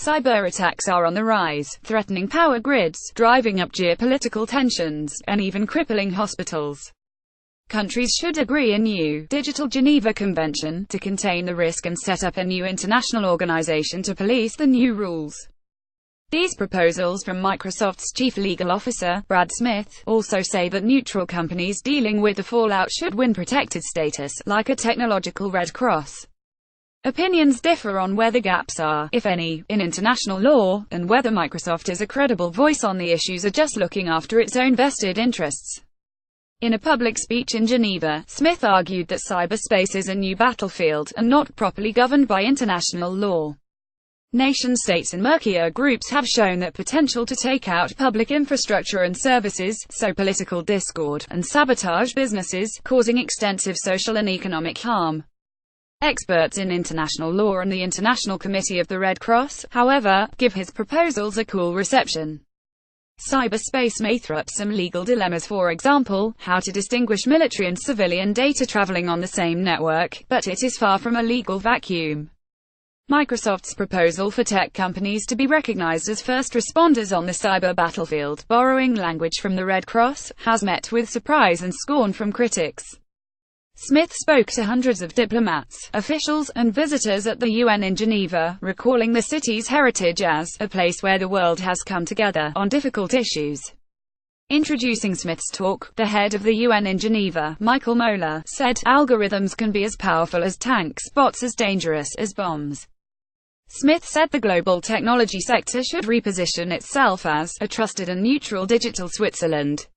Cyberattacks are on the rise, threatening power grids, driving up geopolitical tensions, and even crippling hospitals. Countries should agree a new, digital Geneva Convention, to contain the risk and set up a new international organization to police the new rules. These proposals from Microsoft's chief legal officer, Brad Smith, also say that neutral companies dealing with the fallout should win protected status, like a technological Red Cross. Opinions differ on where the gaps are, if any, in international law, and whether Microsoft is a credible voice on the issues or just looking after its own vested interests. In a public speech in Geneva, Smith argued that cyberspace is a new battlefield, and not properly governed by international law. Nation-states and murkier groups have shown that potential to take out public infrastructure and services, sow political discord, and sabotage businesses, causing extensive social and economic harm. Experts in international law and the International Committee of the Red Cross, however, give his proposals a cool reception. Cyberspace may throw up some legal dilemmas, for example, how to distinguish military and civilian data traveling on the same network, but it is far from a legal vacuum. Microsoft's proposal for tech companies to be recognized as first responders on the cyber battlefield, borrowing language from the Red Cross, has met with surprise and scorn from critics. Smith spoke to hundreds of diplomats, officials, and visitors at the UN in Geneva, recalling the city's heritage as a place where the world has come together on difficult issues. Introducing Smith's talk, the head of the UN in Geneva, Michael Moeller, said, "Algorithms can be as powerful as tanks, bots as dangerous as bombs." Smith said the global technology sector should reposition itself as a trusted and neutral digital Switzerland.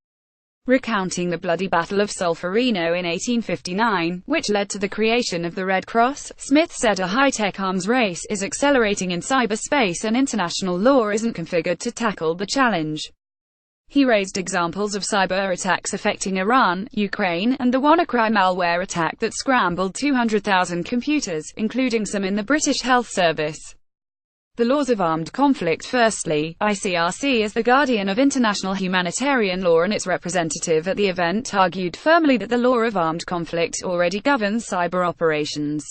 Recounting the bloody Battle of Solferino in 1859, which led to the creation of the Red Cross, Smith said a high-tech arms race is accelerating in cyberspace and international law isn't configured to tackle the challenge. He raised examples of cyber attacks affecting Iran, Ukraine, and the WannaCry malware attack that scrambled 200,000 computers, including some in the British Health Service. The laws of armed conflict. Firstly, ICRC is the guardian of international humanitarian law, and its representative at the event argued firmly that the law of armed conflict already governs cyber operations.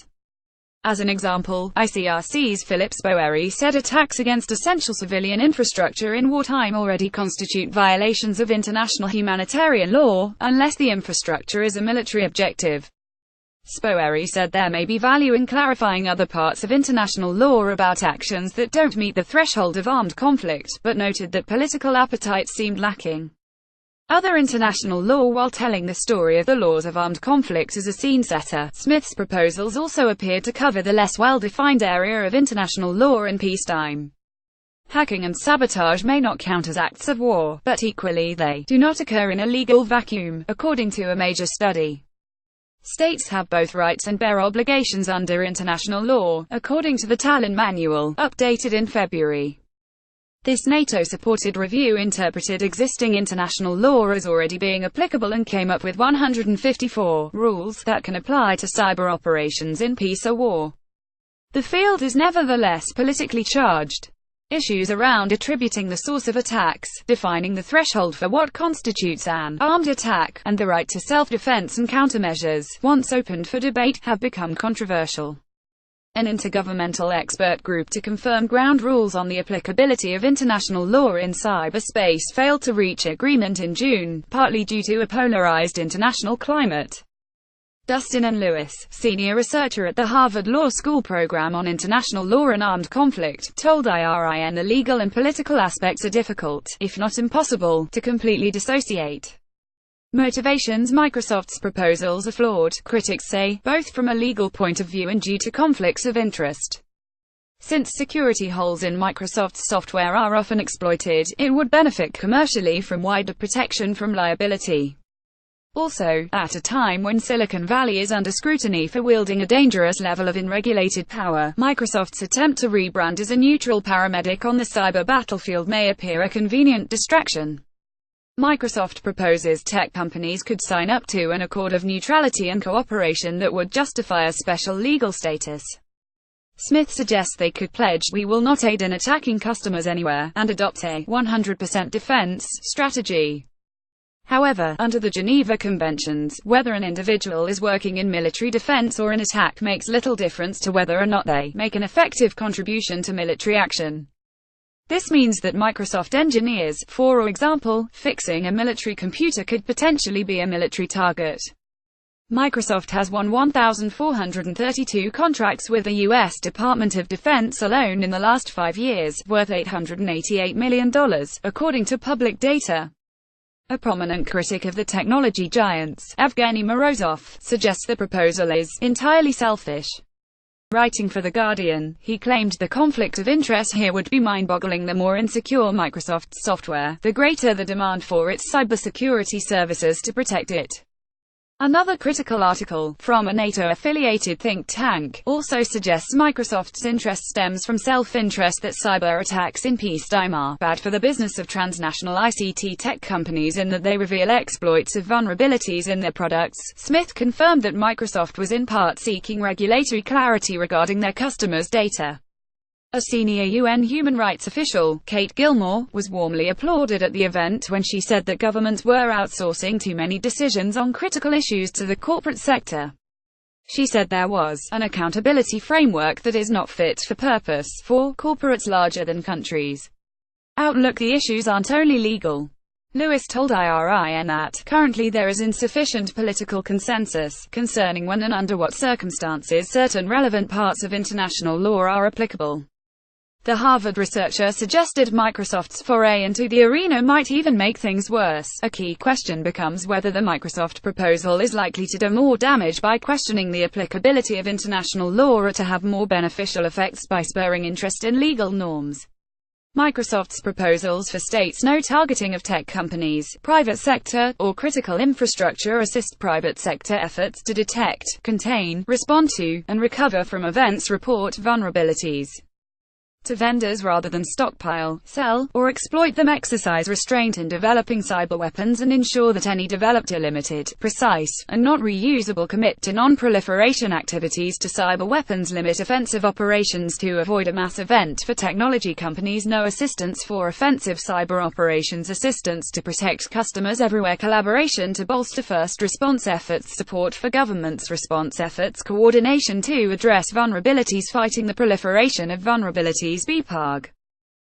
As an example, ICRC's Philip Spoeri said attacks against essential civilian infrastructure in wartime already constitute violations of international humanitarian law, unless the infrastructure is a military objective. Spoeri said there may be value in clarifying other parts of international law about actions that don't meet the threshold of armed conflict, but noted that political appetite seemed lacking. Other international law. While telling the story of the laws of armed conflict as a scene setter, Smith's proposals also appeared to cover the less well-defined area of international law in peacetime. Hacking and sabotage may not count as acts of war, but equally they do not occur in a legal vacuum, according to a major study. States have both rights and bear obligations under international law, according to the Tallinn Manual, updated in February. This NATO-supported review interpreted existing international law as already being applicable and came up with 154 rules that can apply to cyber operations in peace or war. The field is nevertheless politically charged. Issues around attributing the source of attacks, defining the threshold for what constitutes an armed attack, and the right to self-defense and countermeasures, once opened for debate, have become controversial. An intergovernmental expert group to confirm ground rules on the applicability of international law in cyberspace failed to reach agreement in June, partly due to a polarized international climate. Dustin and Lewis, senior researcher at the Harvard Law School program on international law and armed conflict, told IRIN the legal and political aspects are difficult, if not impossible, to completely dissociate. Motivations. Microsoft's proposals are flawed, critics say, both from a legal point of view and due to conflicts of interest. Since security holes in Microsoft's software are often exploited, it would benefit commercially from wider protection from liability. Also, at a time when Silicon Valley is under scrutiny for wielding a dangerous level of unregulated power, Microsoft's attempt to rebrand as a neutral paramedic on the cyber battlefield may appear a convenient distraction. Microsoft proposes tech companies could sign up to an accord of neutrality and cooperation that would justify a special legal status. Smith suggests they could pledge, "We will not aid in attacking customers anywhere," and adopt a 100% defense strategy. However, under the Geneva Conventions, whether an individual is working in military defense or an attack makes little difference to whether or not they make an effective contribution to military action. This means that Microsoft engineers, for example, fixing a military computer could potentially be a military target. Microsoft has won 1,432 contracts with the U.S. Department of Defense alone in the last 5 years, worth $888 million, according to public data. A prominent critic of the technology giants, Evgeny Morozov, suggests the proposal is entirely selfish. Writing for The Guardian, he claimed the conflict of interest here would be mind-boggling. The more insecure Microsoft's software, the greater the demand for its cybersecurity services to protect it. Another critical article, from a NATO-affiliated think tank, also suggests Microsoft's interest stems from self-interest that cyber-attacks in peacetime are bad for the business of transnational ICT tech companies in that they reveal exploits of vulnerabilities in their products. Smith confirmed that Microsoft was in part seeking regulatory clarity regarding their customers' data. A senior UN human rights official, Kate Gilmore, was warmly applauded at the event when she said that governments were outsourcing too many decisions on critical issues to the corporate sector. She said there was an accountability framework that is not fit for purpose for corporates larger than countries. Outlook: the issues aren't only legal. Lewis told IRIN that, currently there is insufficient political consensus concerning when and under what circumstances certain relevant parts of international law are applicable. The Harvard researcher suggested Microsoft's foray into the arena might even make things worse. A key question becomes whether the Microsoft proposal is likely to do more damage by questioning the applicability of international law or to have more beneficial effects by spurring interest in legal norms. Microsoft's proposals for states' no targeting of tech companies, private sector, or critical infrastructure assist private sector efforts to detect, contain, respond to, and recover from events report vulnerabilities to vendors rather than stockpile, sell, or exploit them. Exercise restraint in developing cyber weapons and ensure that any developed are limited, precise, and not reusable. Commit to non-proliferation activities to cyber weapons. Limit offensive operations to avoid a mass event for technology companies. No assistance for offensive cyber operations. Assistance to protect customers everywhere. Collaboration to bolster first response efforts. Support for governments' response efforts. Coordination to address vulnerabilities. Fighting the proliferation of vulnerabilities. BPAG.